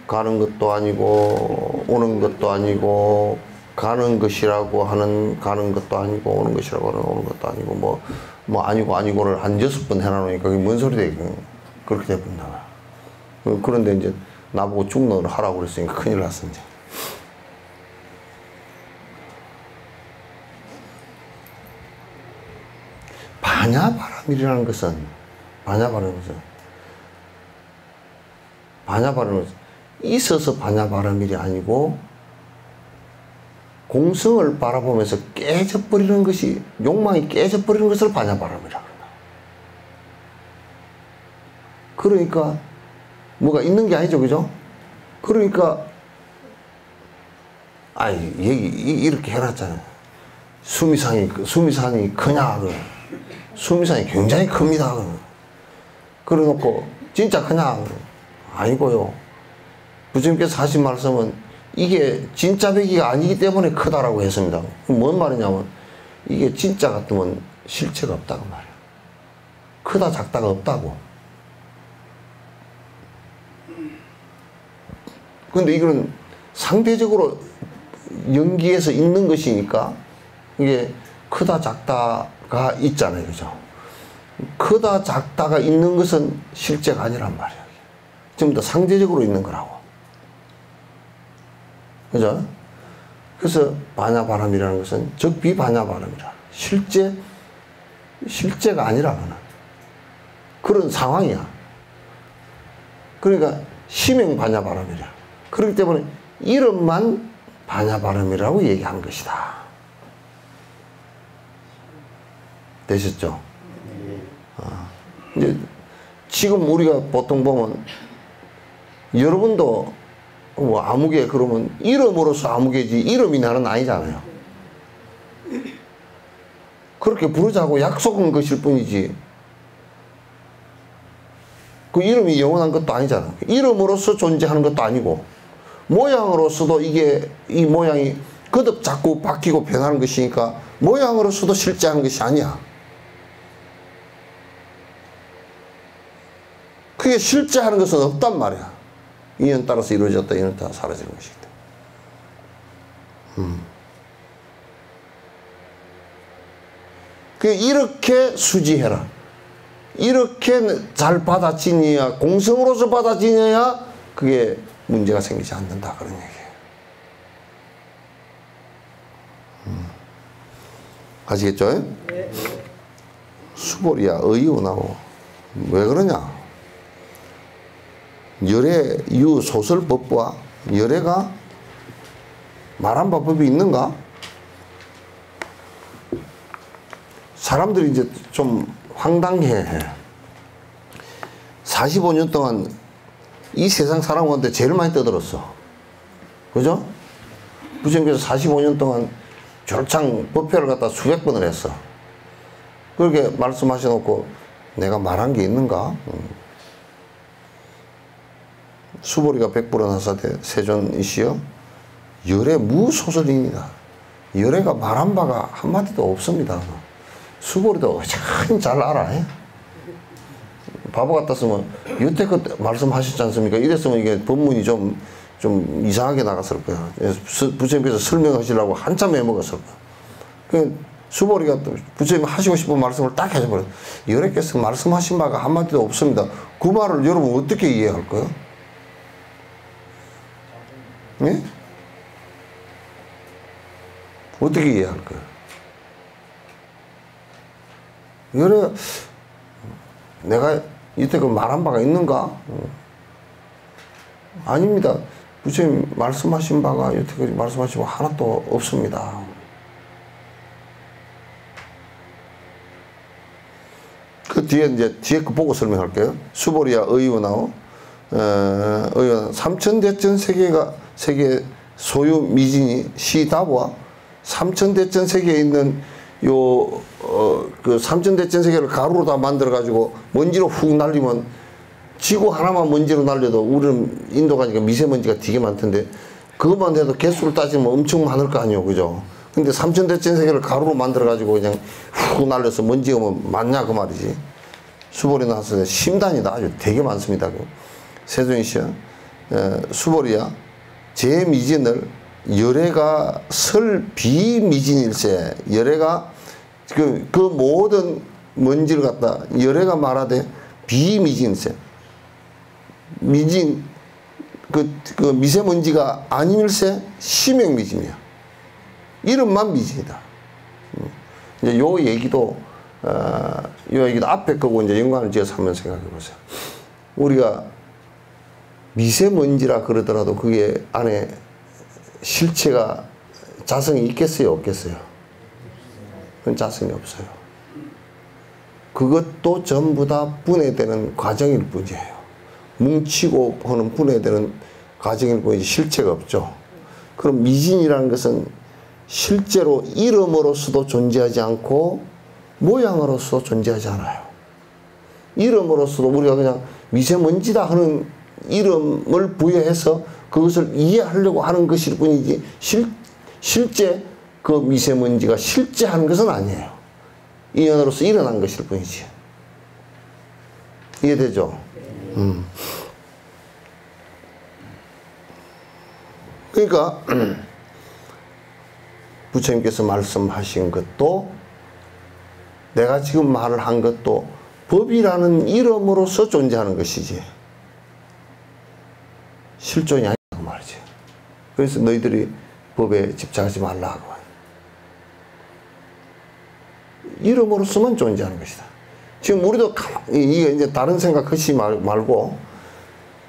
가는 것도 아니고 오는 것도 아니고 가는 것이라고 하는 가는 것도 아니고 오는 것이라고 하는 오는 것도 아니고 뭐 아니고를 한 6번 해놔놓으니까 그게 뭔 소리 돼. 그렇게 돼버린다. 그런데 이제 나보고 중론을 하라고 그랬으니까 큰일 났어 이제. 반야바라밀이라는 것은 반야바라밀은 있어서 반야바라밀이 아니고 공성을 바라보면서 깨져버리는 것이, 욕망이 깨져버리는 것을 반야바라밀이라고 한다. 그러니까 뭐가 있는 게 아니죠, 그죠? 그러니까 이렇게 해놨잖아요. 수미산이 크냐? 수미산이 굉장히 큽니다. 그래놓고 진짜 크냐? 아니고요. 부처님께서 하신 말씀은 이게 진짜 배기가 아니기 때문에 크다라고 했습니다. 뭔 말이냐면 이게 진짜 같으면 실체가 없다고 말이야. 크다 작다가 없다고. 근데 이거는 상대적으로 연기에서 있는 것이니까 이게 크다 작다가 있잖아요. 그죠? 크다 작다가 있는 것은 실제가 아니란 말이야. 전부 다 상대적으로 있는 거라고. 그죠? 그래서 반야바람이라는 것은 적비반야바람이라. 실제가 아니라거나 그런 상황이야. 그러니까 심행반야바람이라. 그렇기 때문에 이름만 반야바람이라고 얘기한 것이다. 되셨죠? 이제 지금 우리가 보통 보면 여러분도 뭐 아무개 그러면 이름으로서 아무개지 이름이 나는 아니잖아요. 그렇게 부르자고 약속한 것일 뿐이지 그 이름이 영원한 것도 아니잖아. 이름으로서 존재하는 것도 아니고 모양으로서도 이게 이 모양이 거듭 자꾸 바뀌고 변하는 것이니까 모양으로서도 실제하는 것이 아니야. 그게 실제하는 것은 없단 말이야. 인연 따라서 이루어졌다, 인연 따라 사라지는 것이기 때문에. 이렇게 수지해라. 이렇게 잘 받아지느냐, 공성으로서 받아지느냐, 그게 문제가 생기지 않는다. 그런 얘기예요. 아시겠죠? 네. 수보리야, 의의원하고. 왜 그러냐? 열애, 유, 소설 법과 열애가 말한 법이 있는가? 사람들이 이제 좀 황당해. 45년 동안 이 세상 사람한테 제일 많이 떠들었어. 그죠? 부처님께서 45년 동안 졸창 법회를 갖다 수백 번을 했어. 그렇게 말씀하셔놓고 내가 말한 게 있는가? 수보리가 백불원하사대 세존이시여 열애 무소설입니다. 열애가 말한 바가 한마디도 없습니다. 수보리도 참 잘 알아. 바보 같았으면 여태껏 말씀하셨지 않습니까? 이랬으면 이게 법문이 좀 이상하게 나갔을 거야. 부처님께서 설명하시려고 한참 해먹었을 거야. 수보리가 부처님 하시고 싶은 말씀을 딱 해줘버려. 열애께서 말씀하신 바가 한마디도 없습니다. 그 말을 여러분 어떻게 이해할 거예요? 예? 어떻게 이해할 거예요? 열애 내가 이때껏 말한 바가 있는가? 아닙니다. 부처님 말씀하신 바가 여태까지 말씀하신 바 하나도 없습니다. 그 뒤에 이제 뒤에 거 보고 설명할게요. 수보리야 의원하오 삼천대천 세계 소유 미진이 시다보와 삼천대천 세계에 있는 그 삼천대천 세계를 가루로 다 만들어 가지고 먼지로 훅 날리면 지구 하나만 먼지로 날려도 우리는 인도 가니까 미세먼지가 되게 많던데 그것만 해도 개수를 따지면 엄청 많을 거 아니에요. 그죠? 근데 삼천대천 세계를 가루로 만들어 가지고 그냥 훅 날려서 먼지가 뭐 많냐 그 말이지. 수보리 나와서 심단이다. 아주 되게 많습니다. 세존이시여 수보리야 제 미진을 열애가 설 비미진일세 열애가 그 모든 먼지를 갖다 열애가 말하되 비미진일세 미진 그 미세먼지가 아님일세 심행미진이야. 이름만 미진이다. 이제 요 얘기도 앞에 거고 이제 연관을 지어서 한번 생각해 보세요. 우리가 미세먼지라 그러더라도 그게 안에 실체가 자성이 있겠어요? 없겠어요? 그건 자성이 없어요. 그것도 전부 다 분해되는 과정일 뿐이에요. 뭉치고 하는 분해되는 과정일 뿐이지 실체가 없죠. 그럼 미진이라는 것은 실제로 이름으로서도 존재하지 않고 모양으로서 존재하지 않아요. 이름으로서도 우리가 그냥 미세먼지다 하는 이름을 부여해서 그것을 이해하려고 하는 것일 뿐이지 실제 그 미세먼지가 실제 하는 것은 아니에요. 인연으로서 일어난 것일 뿐이지. 이해되죠? 그러니까 부처님께서 말씀하신 것도 내가 지금 말을 한 것도 법이라는 이름으로서 존재하는 것이지 실존이 아니라고 말이지. 그래서 너희들이 법에 집착하지 말라고. 이름으로서만 존재하는 것이다. 지금 우리도 이게 이제 다른 생각하지 말고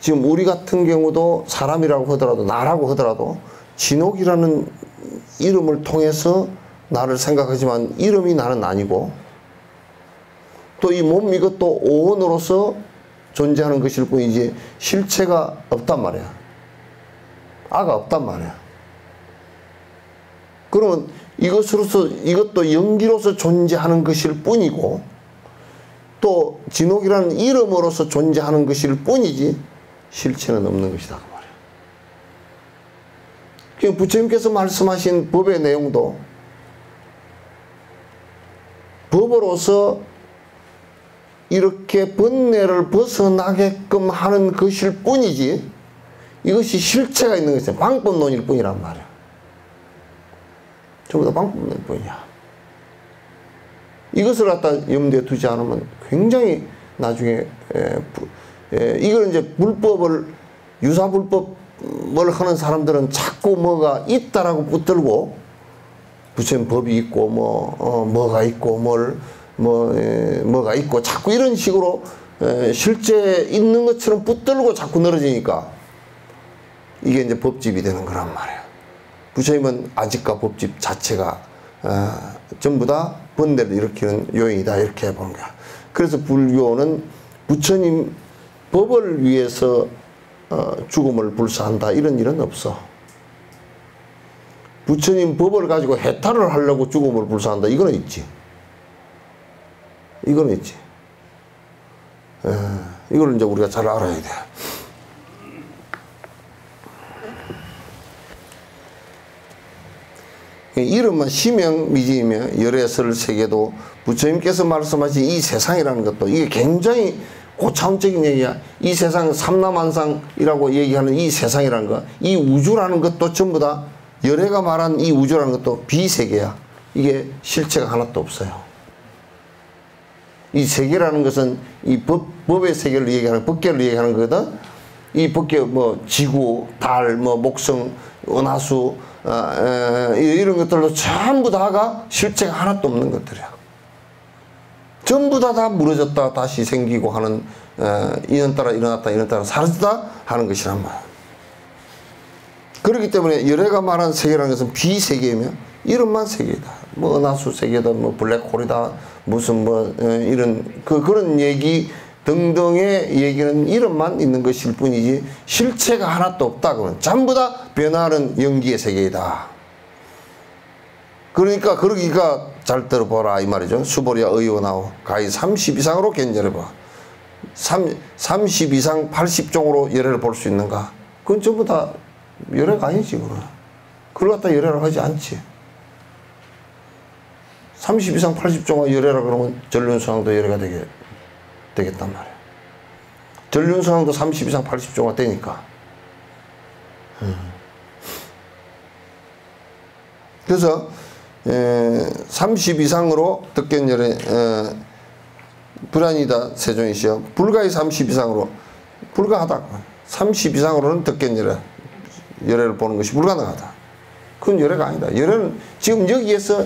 지금 우리 같은 경우도 사람이라고 하더라도 나라고 하더라도 진옥이라는 이름을 통해서 나를 생각하지만 이름이 나는 아니고 또 이 몸 이것도 오온으로서 존재하는 것일 뿐이지 실체가 없단 말이야. 아가 없단 말이야. 그러면 이것도 연기로서 존재하는 것일 뿐이고 또 진옥이라는 이름으로서 존재하는 것일 뿐이지 실체는 없는 것이다 그 말이야. 그러니까 부처님께서 말씀하신 법의 내용도 법으로서 이렇게 번뇌를 벗어나게끔 하는 것일 뿐이지 이것이 실체가 있는 것이 방법론일 뿐이란 말이야. 전부 다 방법론일 뿐이야. 이것을 갖다 염두에 두지 않으면 굉장히 나중에 이걸 이제 불법을 유사불법을 하는 사람들은 자꾸 뭐가 있다라고 붙들고 부처님 법이 있고 뭐가 있고 뭐가 있고 자꾸 이런 식으로 실제 있는 것처럼 붙들고 자꾸 늘어지니까 이게 이제 법집이 되는 거란 말이에요. 부처님은 아직과 법집 자체가 전부 다 번뇌를 일으키는 요인이다 이렇게 보는 거야. 그래서 불교는 부처님 법을 위해서 죽음을 불사한다 이런 일은 없어. 부처님 법을 가지고 해탈을 하려고 죽음을 불사한다 이거는 있지. 이거는 있지. 이걸 이제 우리가 잘 알아야 돼. 이름은 시명미지이며 열애설 세계도 부처님께서 말씀하신 이 세상이라는 것도 이게 굉장히 고차원적인 얘기야. 이 세상 삼라만상이라고 얘기하는 이 세상이라는 것, 이 우주라는 것도 전부 다 열애가 말한 이 우주라는 것도 비세계야. 이게 실체가 하나도 없어요. 이 세계라는 것은 이 법의 세계를 얘기하는 법계를 얘기하는 거거든. 이 법계 지구, 달, 목성, 은하수 이런 것들도 전부 다가 실체가 하나도 없는 것들이야. 전부 다 무너졌다 다시 생기고 하는 인연 따라 일어났다 인연 따라 사라졌다 하는 것이란 말이야. 그렇기 때문에 열애가 말한 세계라는 것은 비세계이며 이름만 세계이다. 은하수 세계다, 블랙홀이다, 무슨 이런 그런 얘기 등등의 얘기는 이름만 있는 것일 뿐이지 실체가 하나도 없다. 그러면 전부 다 변화하는 연기의 세계이다. 그러니까 잘 들어보라 이 말이죠. 수보리야 의원하오 가히 30 이상으로 견절해봐. 30 이상 80종으로 열애를 볼 수 있는가? 그건 전부 다 열애가 아니지. 그걸 갖다 열애를 하지 않지. 30 이상 80종가 열애라 그러면 전륜수항도 열애가 되겠단 말이야. 전륜수항도 30 이상 80종가 되니까. 그래서 30 이상으로 득견열애 불안이다 세존이시여 불가히 30 이상으로 불가하다. 30 이상으로는 득견열애를 보는 것이 불가능하다. 그건 열애가 아니다. 열애는 지금 여기에서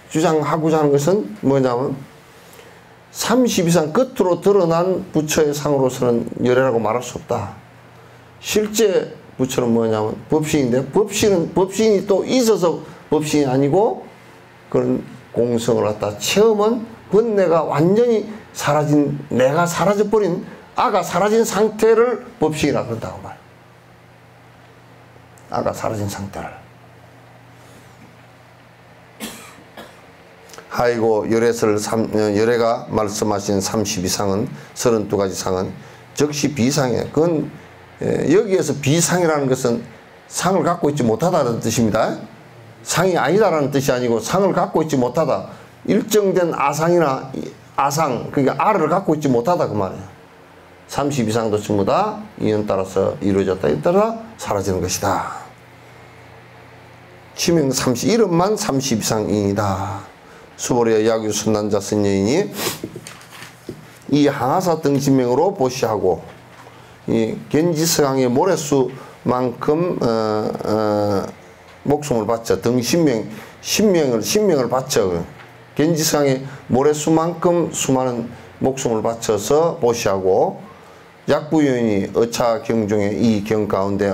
주장하고자 하는 것은 뭐냐면 30 이상 끝으로 드러난 부처의 상으로서는 열애라고 말할 수 없다. 실제 부처는 뭐냐면 법신인데 법신이 또 있어서 법신이 아니고 그런 공성을 갖다 체험은 번뇌가 완전히 사라진 내가 사라져버린 아가 사라진 상태를 법신이라 그런다고 말이야. 아가 사라진 상태를. 하이고 열애가 말씀하신 30 이상은 32가지 상은 즉시 비상해. 그건 여기에서 비상이라는 것은 상을 갖고 있지 못하다는 뜻입니다. 상이 아니다라는 뜻이 아니고 상을 갖고 있지 못하다. 일정된 아상이나 아상, 그러니까 아를 갖고 있지 못하다 그 말이에요. 30 이상도 전부 다 인연 따라서 이루어졌다. 에 따라 사라지는 것이다. 치명 30, 이름만 30 이상이다. 수보리의 야규 선난자 선여인이 이 항하사 등신명으로 보시하고 이 gen지서강의 모래수만큼 목숨을 바쳐 신명을 바쳐 gen지서강의 모래수만큼 수많은 목숨을 바쳐서 보시하고 약부요인이 어차 경중에 이 경 가운데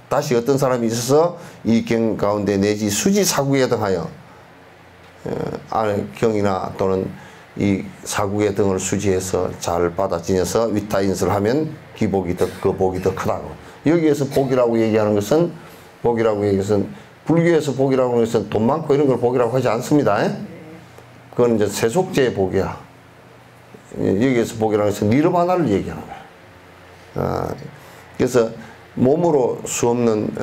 다시 어떤 사람이 있어서 이 경 가운데 내지 수지 사국에 등하여 경이나 또는 이 사국의 등을 수지해서 잘 받아지녀서 위타인설을 하면 기복이 그 복이 더 크다고. 여기에서 복이라고 얘기하는 것은 불교에서 복이라고 하는 것은 돈 많고 이런 걸 복이라고 하지 않습니다. 그건 이제 세속제의 복이야. 여기에서 복이라는 것은 니르바나를 얘기하는 거야. 그래서 몸으로 수 없는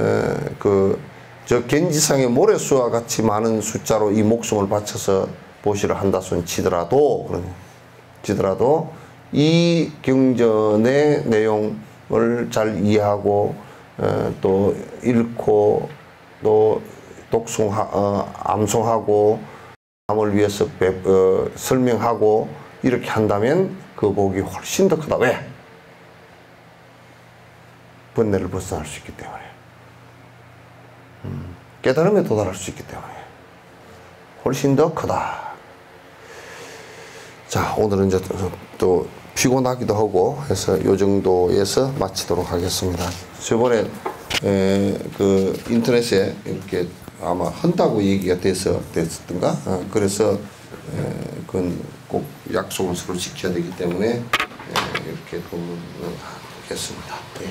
저 gen지상의 모래수와 같이 많은 숫자로 이 목숨을 바쳐서 보시를 한다 손 치더라도 이 경전의 내용을 잘 이해하고 또 읽고 또 암송하고 남을 위해서 설명하고 이렇게 한다면 그 복이 훨씬 더 크다. 왜? 번뇌를 벗어날 수 있기 때문에 깨달음에 도달할 수 있기 때문에 훨씬 더 크다. 자, 오늘은 이제 또 피곤하기도 하고 해서 요 정도에서 마치도록 하겠습니다. 저번에 그 인터넷에 이렇게 아마 한다고 얘기가 됐었던가? 그래서 그건 꼭 약속을 서로 지켜야 되기 때문에 이렇게 하겠습니다. 네.